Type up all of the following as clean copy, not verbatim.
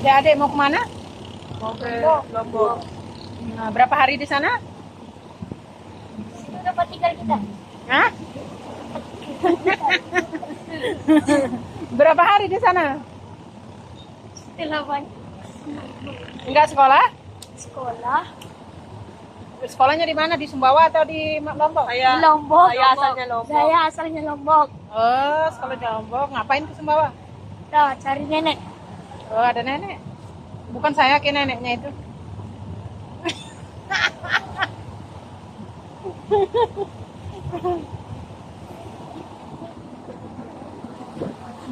Adik-adik mau kemana? Mau ke Lombok. Nah, berapa hari di sana? Dapat tinggal kita. Hah? Berapa hari di sana? 8 Enggak sekolah? sekolah. Sekolahnya di mana? Di Sumbawa atau di Lombok? Di Lombok. Saya asalnya Lombok. Saya asalnya Lombok. Oh, sekolah di Lombok. Ngapain ke Sumbawa? Nah, cari nenek. Oh, ada nenek. Bukan saya ke neneknya itu.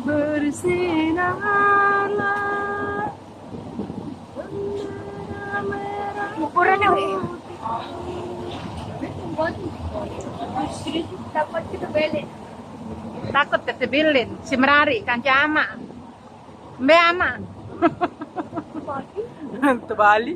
Bersinarlah bendera merah. Ukurannya dapat kita beli. Takut ketebilin si merari kanca ama. Mbe ama. Ke Bali.